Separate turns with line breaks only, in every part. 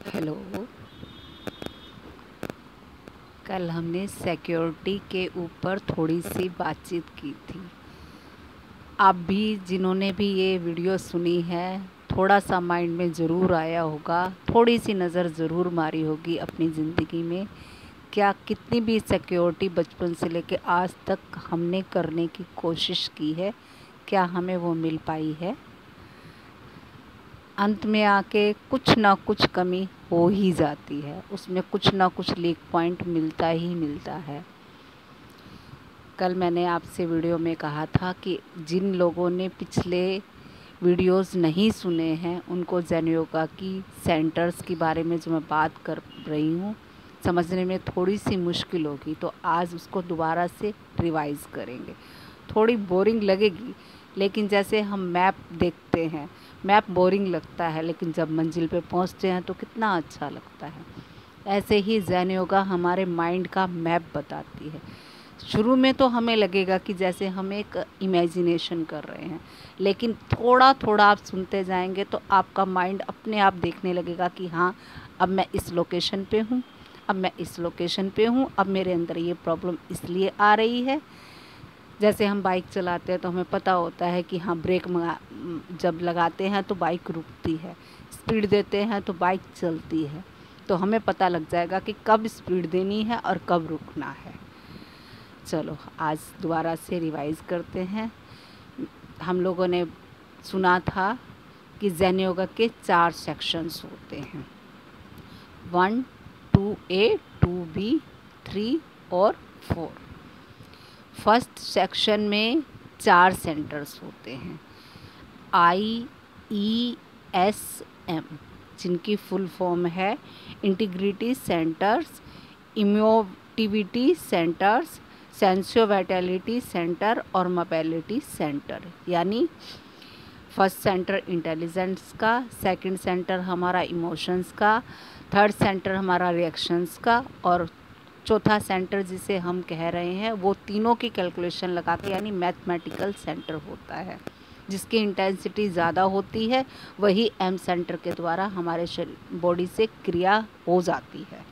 Hello. कल हमने security के ऊपर थोड़ी सी बातचीत की थी। आप भी जिन्होंने भी ये वीडियो सुनी है, थोड़ा सा माइंड में ज़रूर आया होगा, थोड़ी सी नज़र ज़रूर मारी होगी अपनी ज़िंदगी में। क्या कितनी भी सिक्योरिटी बचपन से लेके आज तक हमने करने की कोशिश की है, क्या हमें वो मिल पाई है? अंत में आके कुछ ना कुछ कमी हो ही जाती है, उसमें कुछ ना कुछ लीक पॉइंट मिलता ही मिलता है। कल मैंने आपसे वीडियो में कहा था कि जिन लोगों ने पिछले वीडियोस नहीं सुने हैं उनको जेन योगा की सेंटर्स के बारे में जो मैं बात कर रही हूँ समझने में थोड़ी सी मुश्किल होगी, तो आज उसको दोबारा से रिवाइज़ करेंगे। थोड़ी बोरिंग लगेगी, लेकिन जैसे हम मैप देखते हैं, मैप बोरिंग लगता है लेकिन जब मंजिल पे पहुंचते हैं तो कितना अच्छा लगता है। ऐसे ही जेन योगा हमारे माइंड का मैप बताती है। शुरू में तो हमें लगेगा कि जैसे हम एक इमेजिनेशन कर रहे हैं, लेकिन थोड़ा थोड़ा आप सुनते जाएंगे तो आपका माइंड अपने आप देखने लगेगा कि हाँ, अब मैं इस लोकेशन पे हूँ, अब मैं इस लोकेशन पे हूँ, अब मेरे अंदर ये प्रॉब्लम इसलिए आ रही है। जैसे हम बाइक चलाते हैं तो हमें पता होता है कि हाँ, ब्रेक जब लगाते हैं तो बाइक रुकती है, स्पीड देते हैं तो बाइक चलती है। तो हमें पता लग जाएगा कि कब स्पीड देनी है और कब रुकना है। चलो आज दोबारा से रिवाइज़ करते हैं। हम लोगों ने सुना था कि जेन योगा के 4 सेक्शंस होते हैं, 1, 2A, 2B, 3 और 4। फर्स्ट सेक्शन में 4 सेंटर्स होते हैं, IESM, जिनकी फुल फॉर्म है इंटीग्रिटी सेंटर्स, इमोटिविटी सेंटर्स, सेंसियो वाइटलिटी सेंटर और मोबिलिटी सेंटर। यानी फर्स्ट सेंटर इंटेलिजेंस का, सेकंड सेंटर हमारा इमोशंस का, थर्ड सेंटर हमारा रिएक्शंस का और चौथा सेंटर जिसे हम कह रहे हैं वो तीनों की कैलकुलेशन लगा के यानी मैथमेटिकल सेंटर होता है। जिसकी इंटेंसिटी ज़्यादा होती है वही एम सेंटर के द्वारा हमारे बॉडी से क्रिया हो जाती है।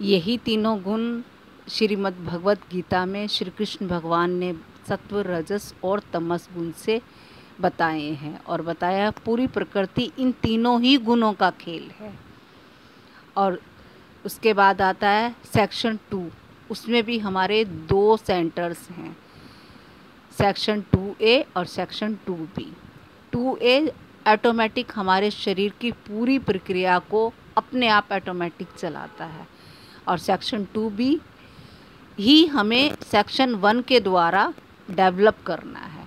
यही तीनों गुण श्रीमद् भगवत गीता में श्री कृष्ण भगवान ने सत्व, रजस और तमस गुण से बताए हैं और बताया पूरी प्रकृति इन तीनों ही गुणों का खेल है। और उसके बाद आता है सेक्शन 2, उसमें भी हमारे 2 सेंटर्स हैं, सेक्शन 2A और सेक्शन 2B। 2A ऑटोमेटिक हमारे शरीर की पूरी प्रक्रिया को अपने आप ऑटोमेटिक चलाता है और सेक्शन 2B ही हमें सेक्शन 1 के द्वारा डेवलप करना है।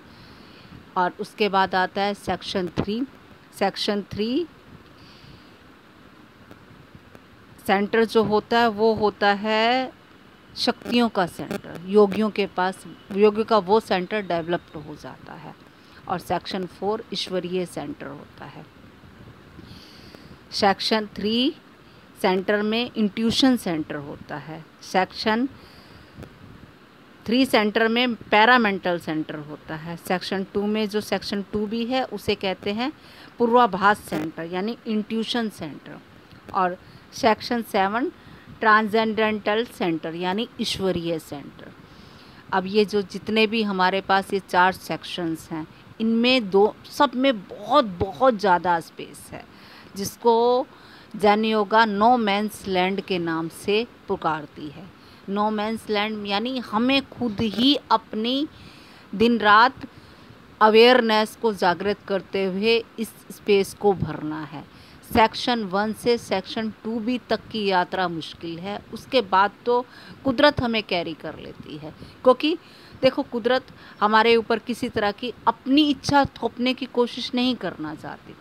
और उसके बाद आता है सेक्शन 3। सेक्शन 3 सेंटर जो होता है वो होता है शक्तियों का सेंटर, योगियों के पास योगी का वो सेंटर डेवलप्ड हो जाता है। और सेक्शन 4 ईश्वरीय सेंटर होता है। सेक्शन 3 सेंटर में इंट्यूशन सेंटर होता है। सेक्शन 3 सेंटर में पैरामेंटल सेंटर होता है। सेक्शन 2 में जो सेक्शन 2B है उसे कहते हैं पूर्वाभास सेंटर यानी इंट्यूशन सेंटर। और सेक्शन 7 ट्रांसेंडेंटल सेंटर यानी ईश्वरीय सेंटर। अब ये जो जितने भी हमारे पास ये 4 सेक्शंस हैं, इनमें सब में बहुत बहुत ज़्यादा स्पेस है, जिसको जेन योगा नो मैंस लैंड के नाम से पुकारती है। नो मैंस लैंड यानी हमें खुद ही अपनी दिन रात अवेयरनेस को जागृत करते हुए इस स्पेस को भरना है। सेक्शन 1 से सेक्शन 2B तक की यात्रा मुश्किल है, उसके बाद तो कुदरत हमें कैरी कर लेती है। क्योंकि देखो, कुदरत हमारे ऊपर किसी तरह की अपनी इच्छा थोपने की कोशिश नहीं करना चाहती।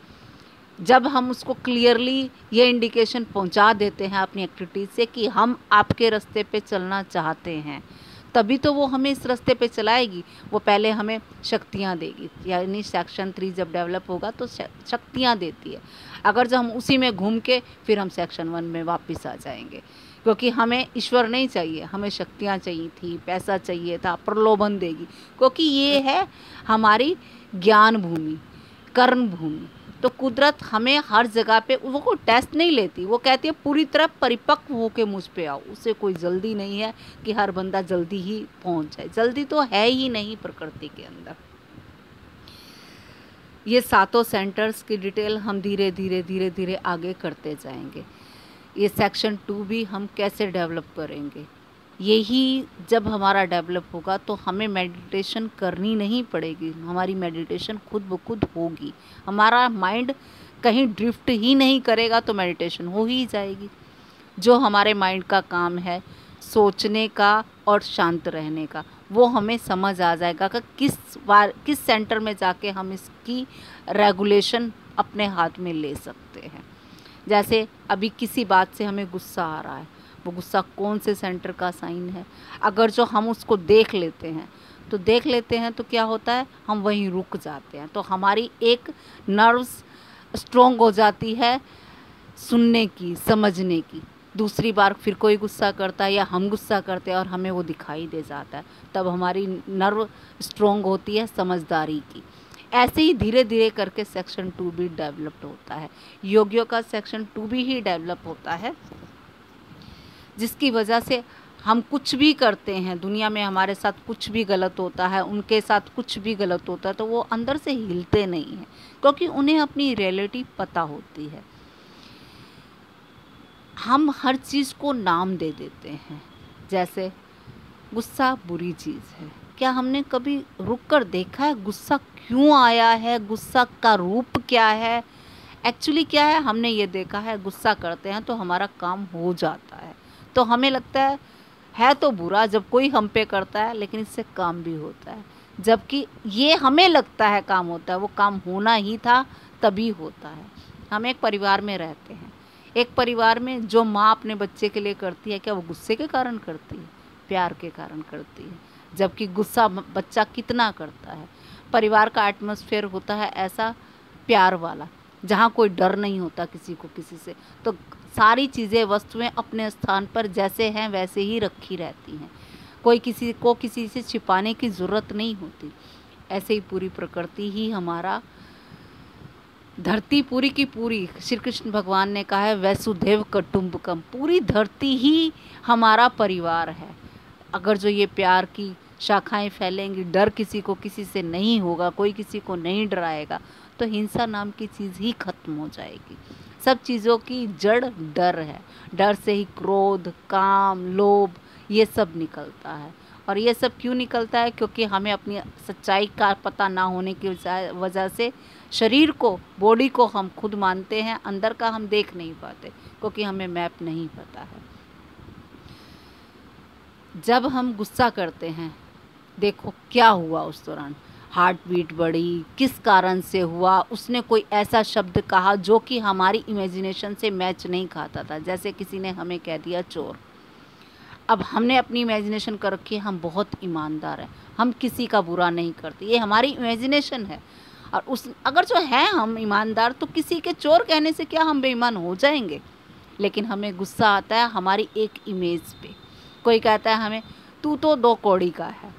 जब हम उसको क्लियरली ये इंडिकेशन पहुंचा देते हैं अपनी एक्टिविटीज से कि हम आपके रास्ते पे चलना चाहते हैं, तभी तो वो हमें इस रास्ते पे चलाएगी। वो पहले हमें शक्तियाँ देगी, यानी सेक्शन 3 जब डेवलप होगा तो शक्तियाँ देती है। अगर जब हम उसी में घूम के फिर हम सेक्शन 1 में वापस आ जाएंगे, क्योंकि हमें ईश्वर नहीं चाहिए, हमें शक्तियाँ चाहिए थी, पैसा चाहिए था, प्रलोभन देगी। क्योंकि ये है हमारी ज्ञान भूमि, कर्म भूमि। तो कुदरत हमें हर जगह पे वो कोई टेस्ट नहीं लेती, वो कहती है पूरी तरह परिपक्व होके मुझ पे आओ। उसे कोई जल्दी नहीं है कि हर बंदा जल्दी ही पहुंच जाए, जल्दी तो है ही नहीं प्रकृति के अंदर। ये सातों सेंटर्स की डिटेल हम धीरे धीरे धीरे धीरे आगे करते जाएंगे। ये सेक्शन 2 भी हम कैसे डेवलप करेंगे, यही जब हमारा डेवलप होगा तो हमें मेडिटेशन करनी नहीं पड़ेगी, हमारी मेडिटेशन खुद ब खुद होगी। हमारा माइंड कहीं ड्रिफ्ट ही नहीं करेगा तो मेडिटेशन हो ही जाएगी। जो हमारे माइंड का काम है सोचने का और शांत रहने का, वो हमें समझ आ जाएगा कि किस सेंटर में जाके हम इसकी रेगुलेशन अपने हाथ में ले सकते हैं। जैसे अभी किसी बात से हमें गुस्सा आ रहा है, वो गुस्सा कौन से सेंटर का साइन है, अगर जो हम उसको देख लेते हैं तो क्या होता है, हम वहीं रुक जाते हैं। तो हमारी एक नर्व्स स्ट्रोंग हो जाती है सुनने की, समझने की। दूसरी बार फिर कोई गुस्सा करता है या हम गुस्सा करते हैं और हमें वो दिखाई दे जाता है, तब हमारी नर्व स्ट्रोंग होती है समझदारी की। ऐसे ही धीरे धीरे करके सेक्शन 2 भी डेवलप्ड होता है। योगियों का सेक्शन 2 भी ही डेवलप होता है, जिसकी वजह से हम कुछ भी करते हैं दुनिया में, हमारे साथ कुछ भी गलत होता है, उनके साथ कुछ भी गलत होता है, तो वो अंदर से हिलते नहीं हैं, क्योंकि उन्हें अपनी रियलिटी पता होती है। हम हर चीज़ को नाम दे देते हैं, जैसे गुस्सा बुरी चीज़ है। क्या हमने कभी रुक कर देखा है गुस्सा क्यों आया है, गुस्सा का रूप क्या है? एक्चुअली क्या है, हमने ये देखा है गुस्सा करते हैं तो हमारा काम हो जाता है, तो हमें लगता है तो बुरा जब कोई हम पे करता है, लेकिन इससे काम भी होता है। जबकि ये हमें लगता है काम होता है, वो काम होना ही था तभी होता है। हम एक परिवार में रहते हैं, एक परिवार में जो माँ अपने बच्चे के लिए करती है, क्या वो गुस्से के कारण करती है? प्यार के कारण करती है। जबकि गुस्सा बच्चा कितना करता है। परिवार का एटमॉस्फेयर होता है ऐसा प्यार वाला, जहाँ कोई डर नहीं होता किसी को किसी से, तो सारी चीज़ें वस्तुएं अपने स्थान पर जैसे हैं वैसे ही रखी रहती हैं, कोई किसी को किसी से छिपाने की ज़रूरत नहीं होती। ऐसे ही पूरी प्रकृति ही हमारा, धरती पूरी की पूरी, श्री कृष्ण भगवान ने कहा है वसुधैव कुटुंबकम, पूरी धरती ही हमारा परिवार है। अगर जो ये प्यार की शाखाएं फैलेंगी, डर किसी को किसी से नहीं होगा, कोई किसी को नहीं डराएगा, तो हिंसा नाम की चीज़ ही खत्म हो जाएगी। सब चीज़ों की जड़ डर है, डर से ही क्रोध, काम, लोभ ये सब निकलता है। और ये सब क्यों निकलता है? क्योंकि हमें अपनी सच्चाई का पता ना होने की वजह से शरीर को, बॉडी को हम खुद मानते हैं, अंदर का हम देख नहीं पाते, क्योंकि हमें मैप नहीं पता है। जब हम गुस्सा करते हैं, देखो क्या हुआ उस दौरान, हार्ट बीट बढ़ी, किस कारण से हुआ, उसने कोई ऐसा शब्द कहा जो कि हमारी इमेजिनेशन से मैच नहीं खाता था। जैसे किसी ने हमें कह दिया चोर, अब हमने अपनी इमेजिनेशन कर रखी है हम बहुत ईमानदार हैं, हम किसी का बुरा नहीं करते, ये हमारी इमेजिनेशन है। और उस अगर जो है हम ईमानदार, तो किसी के चोर कहने से क्या हम बेईमान हो जाएंगे? लेकिन हमें गुस्सा आता है हमारी एक इमेज पे। कोई कहता है हमें तू तो 2 कौड़ी का है,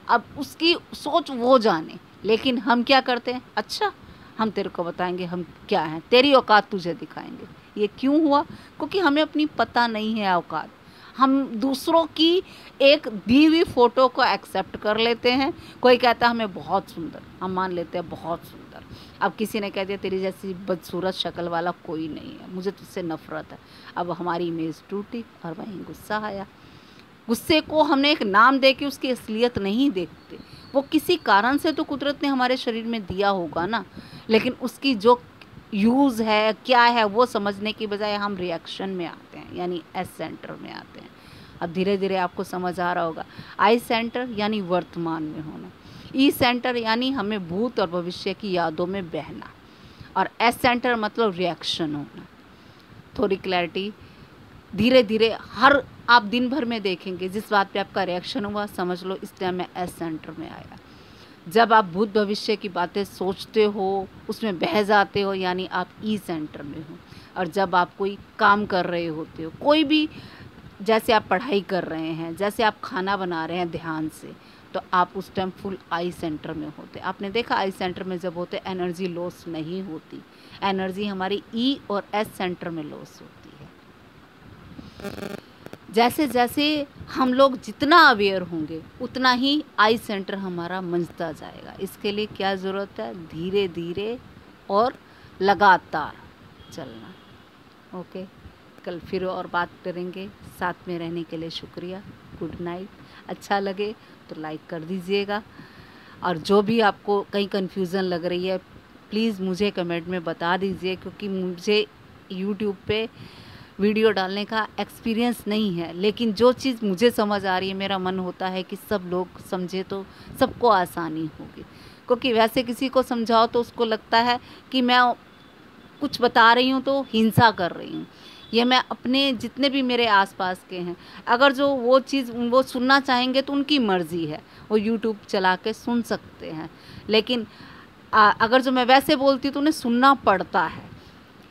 अब उसकी सोच वो जाने, लेकिन हम क्या करते हैं, अच्छा हम तेरे को बताएंगे हम क्या हैं, तेरी औकात तुझे दिखाएंगे। ये क्यों हुआ? क्योंकि हमें अपनी पता नहीं है औकात। हम दूसरों की एक दी हुई फ़ोटो को एक्सेप्ट कर लेते हैं। कोई कहता है हमें बहुत सुंदर, हम मान लेते हैं बहुत सुंदर। अब किसी ने कह दिया तेरी जैसी बदसूरत शक्ल वाला कोई नहीं है, मुझे तुझसे नफ़रत है। अब हमारी इमेज टूटी और वहीं गुस्सा आया। गुस्से को हमने एक नाम दे के उसकी असलियत नहीं देखते, वो किसी कारण से तो कुदरत ने हमारे शरीर में दिया होगा ना, लेकिन उसकी जो यूज़ है क्या है वो समझने की बजाय हम रिएक्शन में आते हैं, यानी एस सेंटर में आते हैं। अब धीरे धीरे आपको समझ आ रहा होगा, आई सेंटर यानी वर्तमान में होना, ई सेंटर यानी हमें भूत और भविष्य की यादों में बहना, और एस सेंटर मतलब रिएक्शन होना। थोड़ी क्लैरिटी धीरे धीरे हर आप दिन भर में देखेंगे, जिस बात पे आपका रिएक्शन हुआ समझ लो इस टाइम में एस सेंटर में आया। जब आप भूत भविष्य की बातें सोचते हो, उसमें बह जाते हो, यानी आप ई सेंटर में हो। और जब आप कोई काम कर रहे होते हो, कोई भी, जैसे आप पढ़ाई कर रहे हैं, जैसे आप खाना बना रहे हैं ध्यान से, तो आप उस टाइम फुल आई सेंटर में होते। आपने देखा आई सेंटर में जब होते एनर्जी लॉस नहीं होती, एनर्जी हमारी ई और एस सेंटर में लॉस होती है। जैसे जैसे हम लोग जितना अवेयर होंगे उतना ही आई सेंटर हमारा मंझता जाएगा। इसके लिए क्या ज़रूरत है? धीरे धीरे और लगातार चलना। ओके, कल फिर और बात करेंगे। साथ में रहने के लिए शुक्रिया। Good night. अच्छा लगे तो लाइक कर दीजिएगा, और जो भी आपको कहीं कन्फ्यूज़न लग रही है प्लीज़ मुझे कमेंट में बता दीजिए, क्योंकि मुझे यूट्यूब पे वीडियो डालने का एक्सपीरियंस नहीं है, लेकिन जो चीज़ मुझे समझ आ रही है मेरा मन होता है कि सब लोग समझे तो सबको आसानी होगी। क्योंकि वैसे किसी को समझाओ तो उसको लगता है कि मैं कुछ बता रही हूँ तो हिंसा कर रही हूँ। ये मैं अपने जितने भी मेरे आसपास के हैं, अगर जो वो चीज़ वो सुनना चाहेंगे तो उनकी मर्ज़ी है, वो यूट्यूब चला के सुन सकते हैं, लेकिन अगर जो मैं वैसे बोलती हूँ तो उन्हें सुनना पड़ता है।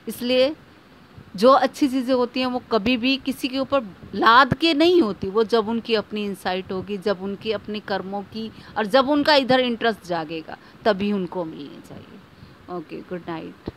इसलिए जो अच्छी चीज़ें होती हैं वो कभी भी किसी के ऊपर लाद के नहीं होती, वो जब उनकी अपनी इंसाइट होगी, जब उनकी अपनी कर्मों की, और जब उनका इधर इंटरेस्ट जागेगा तभी उनको मिलनी चाहिए। Okay, good night.